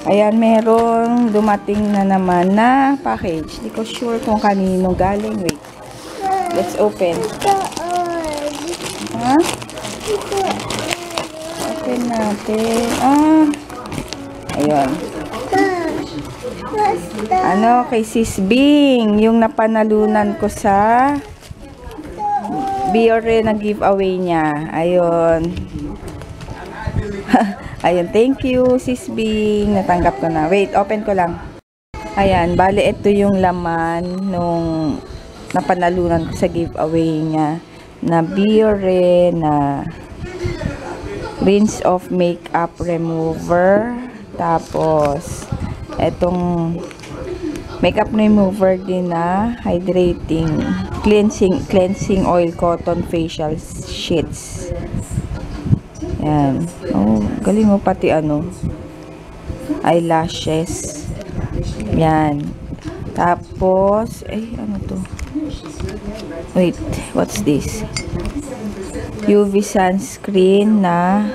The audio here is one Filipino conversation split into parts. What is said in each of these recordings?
Ayan, merong dumating na naman na package. Hindi ko sure kung kanino galing. Wait. Let's open. Ha? Open natin. Ayun. Ano, kay Sis Bing. Yung napanalunan ko sa Biore na giveaway niya. Ayun. Ayun, thank you, Sis Bing. Natanggap ko na. Wait, open ko lang. Ayan, bale ito yung laman nung napanalunan ko sa giveaway niya na Biore na rinse off makeup remover. Tapos, etong makeup remover din na hydrating cleansing oil cotton facial sheets. Yan. Oh, galing mo pati ano. Eyelashes. Yan. Tapos, ano to? Wait, what's this? UV sunscreen na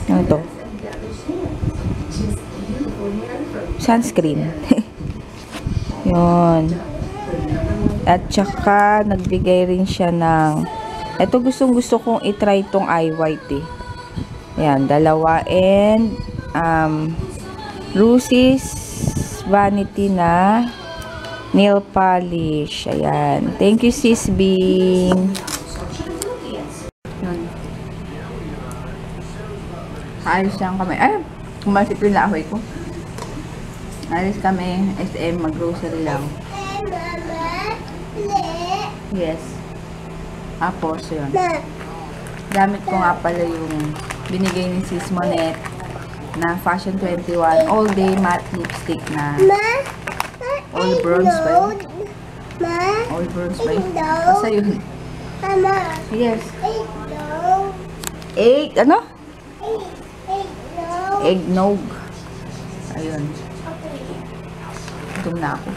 ano to? Sunscreen. Yun. At saka, nagbigay rin siya ng ito gusto kong itry tong eye white eh. Ayan, dalawa. And, Rusis Vanity na nail polish. Ayan. Thank you, Sis Bing. Alis lang kami. Ay, kumasit rin na ahoy ko. Alis kami, SM, mag-grocery lang. Yes. Tapos, yun. Gamit ko nga pala yung binigay ni Sis Monet na Fashion 21 All Day Matte Lipstick na All Bronze ba yun? All Bronze ba yun? Basta yun. Yes. 8, ano? Eggnog. Ayun. Gutom na ako.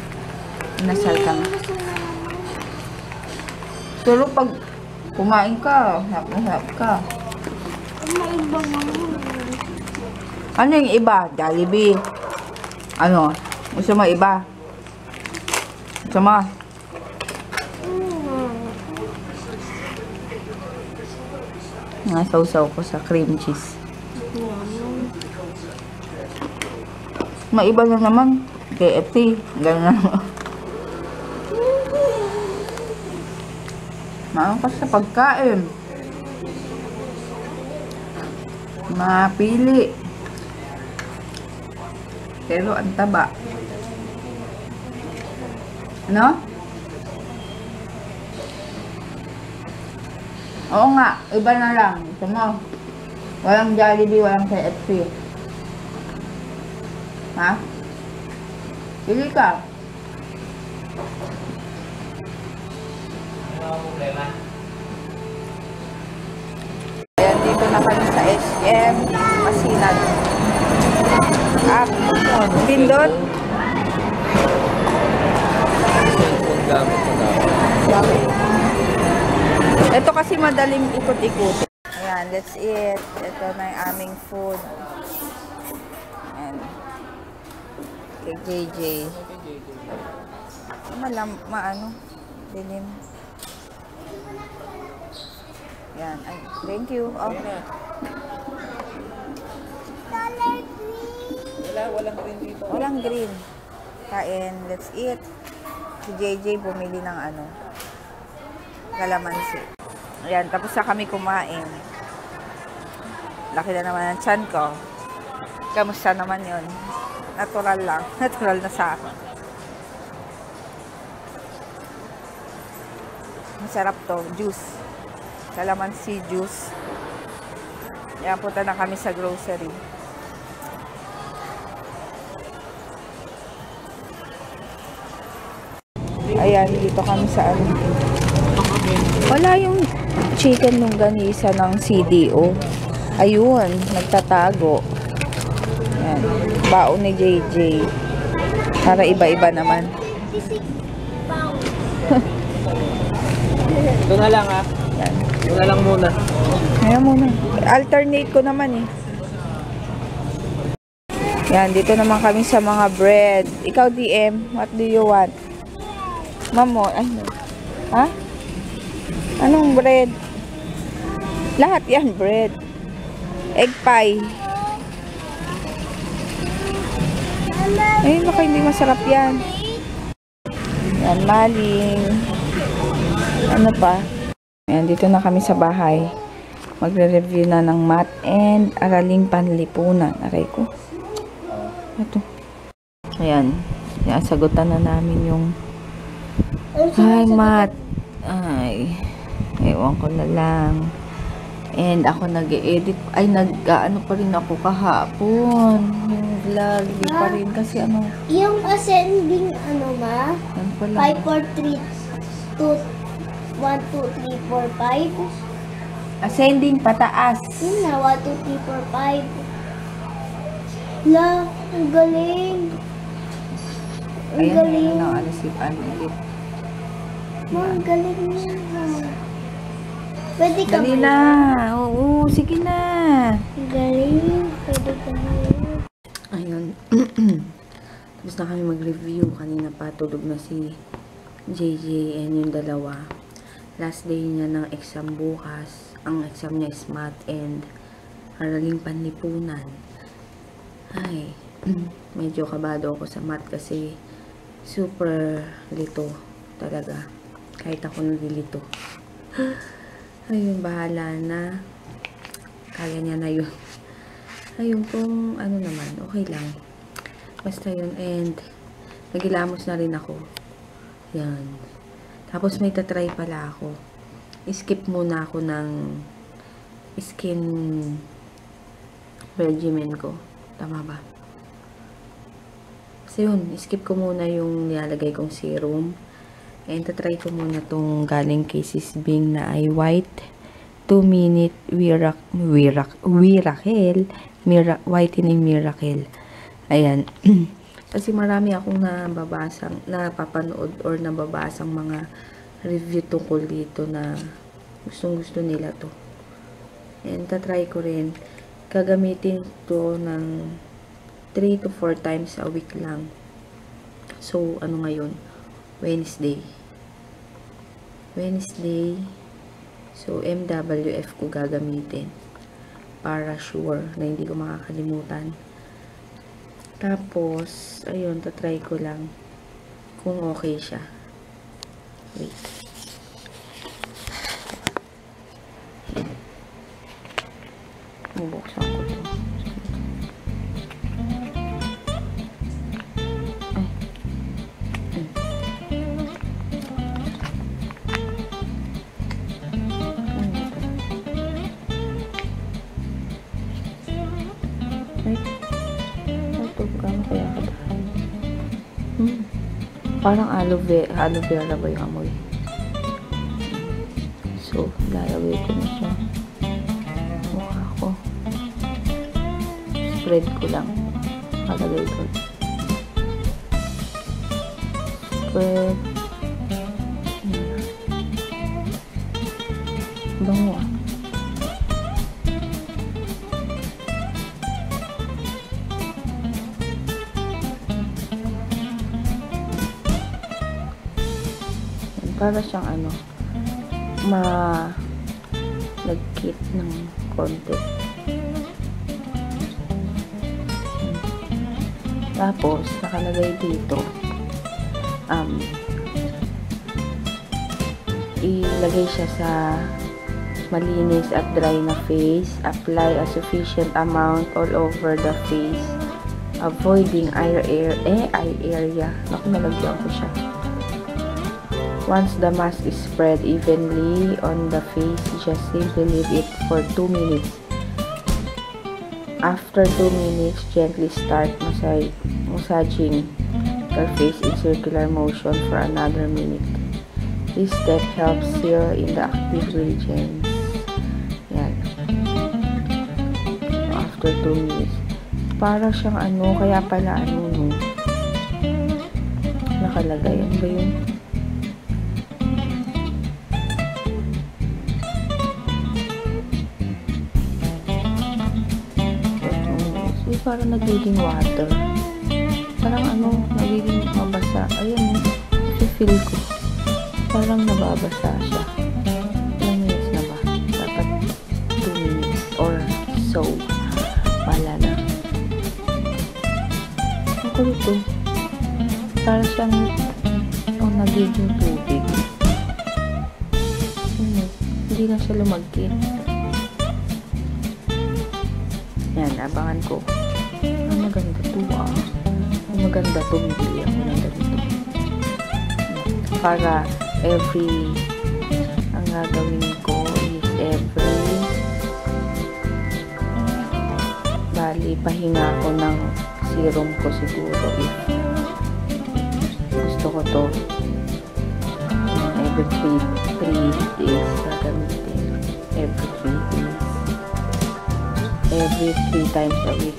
Nasal kami. Pero pag kumain ka, hap ka. Ano yung iba? Jollibee. Ano? Gusto mo iba? Gusto mo? Nasaw-saw ko sa cream cheese. Maiba na naman. KFC. Ganun na naman. Maano ka sa pagkain. Mapili. Pero ang taba. Ano? Oo nga. Iba na lang. Gusto mo? Walang Jollibee, walang KFC. Ha? Pili ka. Ayan, dito na kami sa SM Masinag. Pindot. Ito kasi madaling ikot-ikot. Ayan, that's it. Ito na yung aming food. Ayan. Kay JJ. Maano? Dilim. Yan. Ay, thank you. Okay. Walang green dito. Walang green. Kain. Let's eat. Si JJ bumili ng ano. Kalamansi. Ayan. Tapos na kami kumain. Laki na naman ang tiyan ko. Kamusta naman yun? Natural lang. Natural na sa akin. Masarap to. Juice. Kalamansi juice. Kaya punta na kami sa grocery. Ayan, dito kami sa ano. Wala yung chicken nung ganisa ng CDO. Ayun, nagtatago. Ayan, baon ni JJ. Para iba-iba naman. Ito na lang ha. Yan. Ito na lang muna. Ayan muna. Alternate ko naman eh. Yan, dito naman kami sa mga bread. Ikaw, DM, what do you want? Mamo, ano? Ha? Anong bread? Lahat yan, bread. Egg pie. Ay, baka hindi masarap yan. Yan, maling. Ano pa? Ayan, dito na kami sa bahay. Magre-review na ng math and araling panlipunan. Aray ko. Ito. Ayan. Yan, sagutan na namin yung ay, math. Ay. Ewan ko na lang. And ako nag-e-edit. Ay, ano pa rin ako kahapon. Yung vlog. Di pa rin kasi ano. Yung ascending ano ma? Yan pala. 5, 4, 3, 2, 1, 2, 3, 4, 5. Ascending pataas. Yun na, 1, 2, 3, 4, 5. La, ang galing. Ang Ayan, galing. ayan na. Ano si ulit. Ma, ang galing niya. Pwede ka Dali ba? na. Oo, sige na. Ang galing. Pwede ka ba? Ayun. Tapos na kami mag-review. Kanina pa tulog na si JJ and yung dalawa. Last day niya ng exam bukas. Ang exam niya is math and araling panlipunan. Ay, medyo kabado ako sa math kasi super lito talaga. Kahit ako nalilito. Ayun, bahala na. Kaya niya na yun. Ayun, kung ano naman, okay lang. Basta yun, and nagilamos na rin ako. Yan. Tapos may tatry pala ako. Skip muna ako ng skin regimen ko. Tama ba? So yun, skip ko muna yung nilalagay kong serum. And tatry ko muna tong galing kay Sis Bing na ay white 2-minute whitening miracle. Ayan. Kasi marami akong napapanood or nababasang mga review tungkol dito na gustong gusto nila to. And tatry ko rin. Gagamitin to ng 3 to 4 times a week lang. So, ano ngayon? Wednesday. So, MWF ko gagamitin. Para sure na hindi ko makakalimutan. Tapos, ayun, tatry ko lang kung okay siya. Wait. Bubuksan ko to. Parang aloe vera ba yung amoy? So, lalagay ko na siya. Mukha ko. Spread ko lang. Lalagay ko. Spread. Bango ah. Para siyang ano, nagkit ng konti. Tapos, nakalagay dito, ilagay siya sa malinis at dry na face. Apply a sufficient amount all over the face, avoiding eye area. Naku, nalagyan ko siya. Once the mask is spread evenly on the face, just simply leave it for 2 minutes. After 2 minutes, gently start massaging the face in circular motion for another minute. This step helps seal in the active regions. Yan. After 2 minutes. Para siyang ano, kaya pala ano, no? Nakalagay. Ano ba yun? parang nagiging water. Parang nagiging mabasa. Ayun, feel ko. Parang nababasa siya. Ilang minutes na ba? Dapat 2 minutes or so. Bahala na. Ang kulit to. Parang siyang nagiging tubig. Hindi na siya lumagkit. Yan, abangan ko. Ang maganda to Ang maganda to, bibili ako ng ganito. Para ang gagawin ko is pahinga ko ng serum ko siguro if gusto ko to. Every 3 days gagamitin. Every 3 days. Every 3 times a week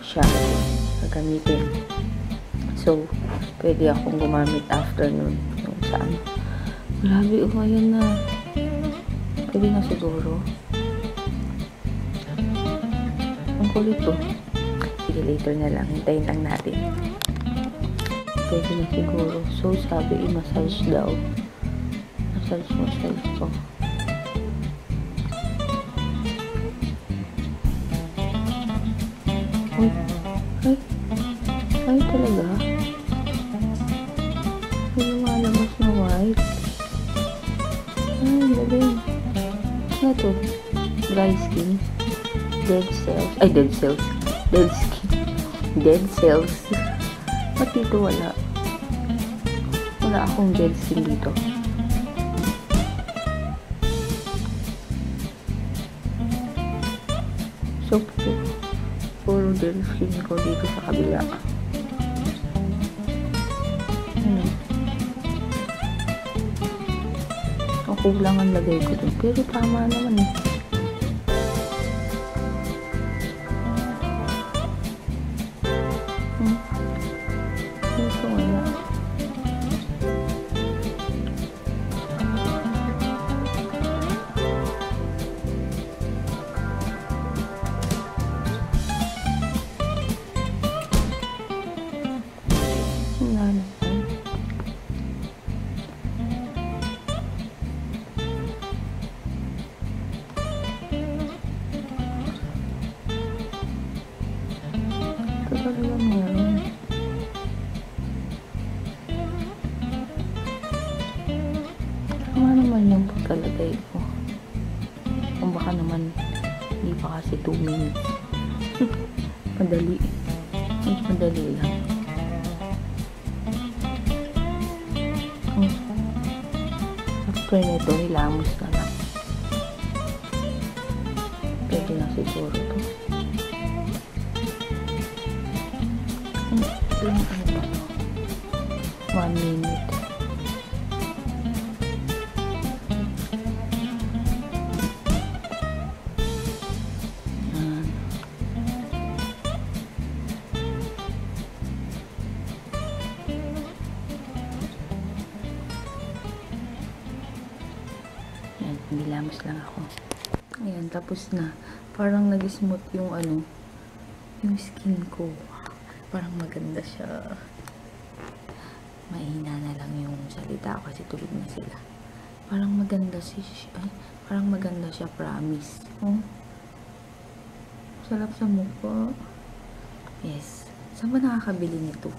siya gagamitin. So, pwede akong gumamit afternoon yung saan. Grabe, ayan na. Pwede na siguro. Ang kulit to. Sige, later na lang. Hintayin lang natin. Pwede na siguro. So, sabi, i-massage daw. Massage ko. Ay, talaga? May lumalabas na white. Ay, galing. Ano to? Dry skin. Dead cells. Ay, dead cells. Dead skin. Dead cells. Ba't dito wala? Wala akong dead skin dito. So, puro dead skin ko dito sa kabila. Kulang ang lagay ko dun. Pero tama naman eh. Ito wala. Wala na. Talaga meron. Tama naman yung pagkalagay ko. Kung baka naman hindi pa kasi 2 minutes. Madali. Mas madali lang. After nito, hilamos na lang. Pwede na siguro to. Ilang ano ba to? 1 minute. Yan. Yan, nilamos lang ako. Ayan, tapos na. Parang nag-smooth yung yung skin ko. Parang maganda siya. Mahina na lang yung salita kasi tulog na sila. Parang maganda parang maganda siya, promise. Oh. Sarap sa mukha. Yes. Saan ba nakakabili nito?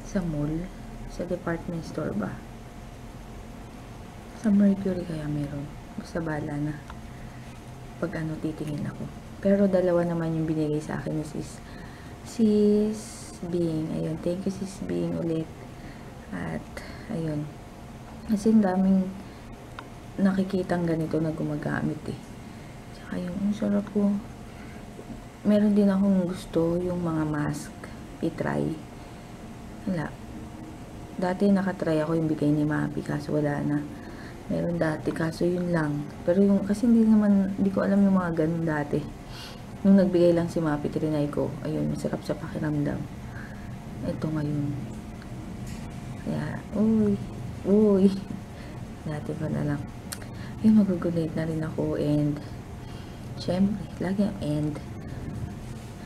Sa mall? Sa department store ba? Sa Mercury kaya meron. Basta bala na. Pag titingin ako. Pero dalawa naman yung binigay sa akin ni Sis Bing. Ayun, thank you Sis Bing ulit. At, ayun. Kasi daming nakikitang ganito na gumagamit eh. Tsaka yung sarap ko. Meron din akong gusto yung mga mask. I-try. Wala. Dati nakatry ako yung bigay ni Mapi kaso wala na. Meron dati kaso yun lang. Pero yung, kasi hindi ko alam yung mga ganun dati. Nung nagbigay lang si Mapi, trinay ko. Ayun, masarap sa pakiramdam. Ito ngayon. Kaya, uy. Dati pa na lang. Ayun, mag-good night na rin ako. And, syempre, lagi ang end.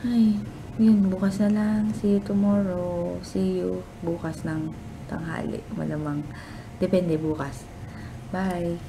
Ay, yun, bukas na lang. See you tomorrow. See you bukas ng tanghali. Malamang. Depende bukas. Bye.